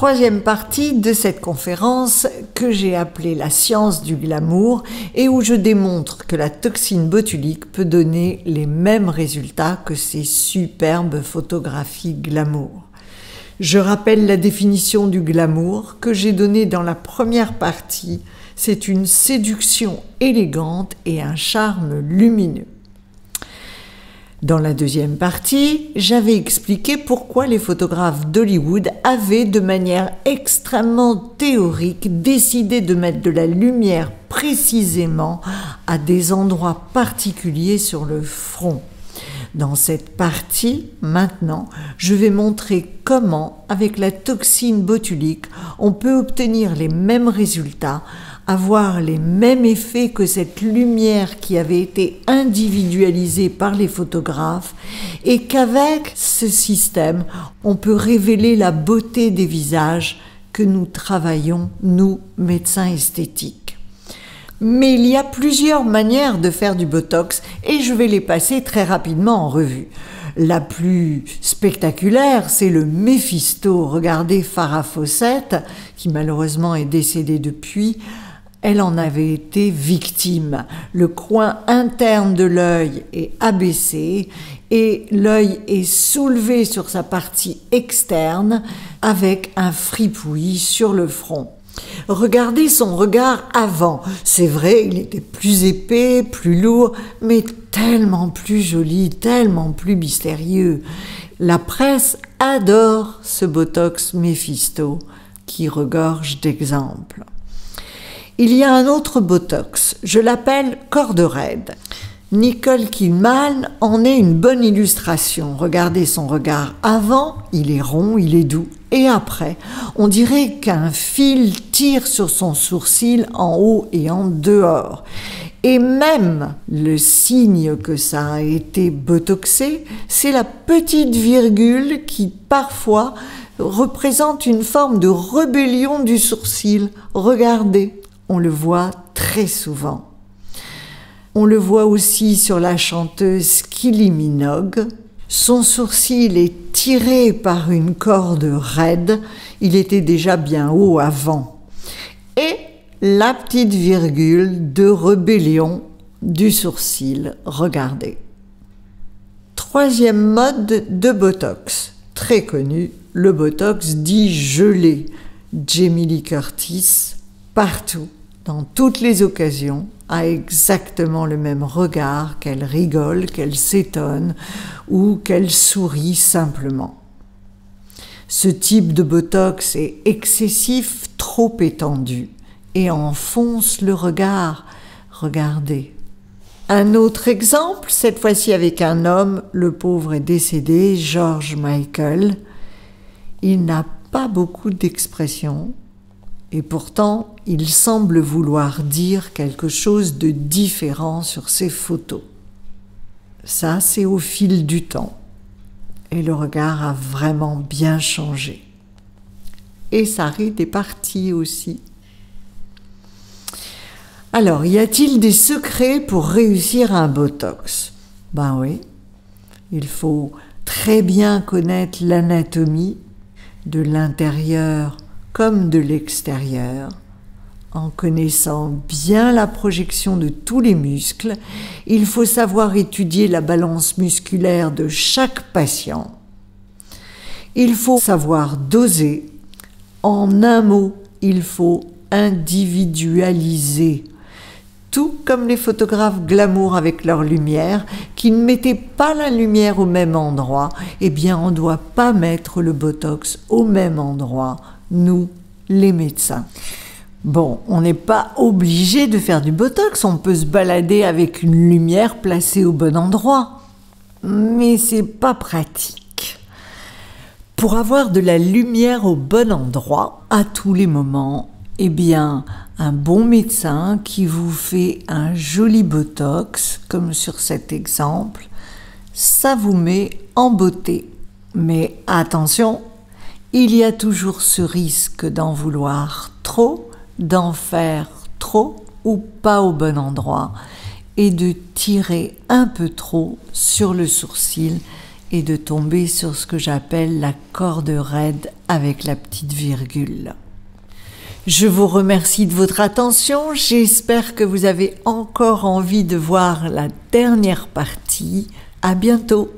Troisième partie de cette conférence que j'ai appelée la science du glamour et où je démontre que la toxine botulique peut donner les mêmes résultats que ces superbes photographies glamour. Je rappelle la définition du glamour que j'ai donnée dans la première partie. C'est une séduction élégante et un charme lumineux. Dans la deuxième partie, j'avais expliqué pourquoi les photographes d'Hollywood avaient, de manière extrêmement théorique, décidé de mettre de la lumière précisément à des endroits particuliers sur le front. Dans cette partie, maintenant, je vais montrer comment, avec la toxine botulique, on peut obtenir les mêmes résultats, avoir les mêmes effets que cette lumière qui avait été individualisée par les photographes et qu'avec ce système, on peut révéler la beauté des visages que nous travaillons, nous, médecins esthétiques. Mais il y a plusieurs manières de faire du Botox et je vais les passer très rapidement en revue. La plus spectaculaire, c'est le Mephisto. Regardez Farrah Fawcett, qui malheureusement est décédée depuis. Elle en avait été victime. Le coin interne de l'œil est abaissé et l'œil est soulevé sur sa partie externe avec un fripouillis sur le front. Regardez son regard avant. C'est vrai, il était plus épais, plus lourd, mais tellement plus joli, tellement plus mystérieux. La presse adore ce Botox Mephisto qui regorge d'exemples. Il y a un autre Botox, je l'appelle corde raide. Nicole Kidman en est une bonne illustration. Regardez son regard avant, il est rond, il est doux. Et après, on dirait qu'un fil tire sur son sourcil en haut et en dehors. Et même le signe que ça a été botoxé, c'est la petite virgule qui parfois représente une forme de rébellion du sourcil. Regardez. On le voit très souvent. On le voit aussi sur la chanteuse Kylie Minogue. Son sourcil est tiré par une corde raide. Il était déjà bien haut avant. Et la petite virgule de rébellion du sourcil. Regardez. Troisième mode de Botox, très connu, le Botox dit gelé. Jamie Lee Curtis, partout, dans toutes les occasions, a exactement le même regard, qu'elle rigole, qu'elle s'étonne ou qu'elle sourit simplement. Ce type de Botox est excessif, trop étendu et enfonce le regard. Regardez. Un autre exemple, cette fois-ci avec un homme, le pauvre est décédé, George Michael. Il n'a pas beaucoup d'expression. Et pourtant, il semble vouloir dire quelque chose de différent sur ses photos. Ça, c'est au fil du temps. Et le regard a vraiment bien changé. Et sa ride est partie aussi. Alors, y a-t-il des secrets pour réussir un Botox? Ben oui, il faut très bien connaître l'anatomie de l'intérieur comme de l'extérieur, en connaissant bien la projection de tous les muscles. Il faut savoir étudier la balance musculaire de chaque patient. Il faut savoir doser. En un mot, il faut individualiser. Tout comme les photographes glamour avec leur lumière, qui ne mettaient pas la lumière au même endroit, eh bien on ne doit pas mettre le Botox au même endroit, nous, les médecins. Bon, on n'est pas obligé de faire du Botox, on peut se balader avec une lumière placée au bon endroit, mais c'est pas pratique. Pour avoir de la lumière au bon endroit, à tous les moments, eh bien, un bon médecin qui vous fait un joli Botox, comme sur cet exemple, ça vous met en beauté. Mais attention, il y a toujours ce risque d'en vouloir trop, d'en faire trop ou pas au bon endroit et de tirer un peu trop sur le sourcil et de tomber sur ce que j'appelle la corde raide avec la petite virgule. Je vous remercie de votre attention, j'espère que vous avez encore envie de voir la dernière partie. À bientôt.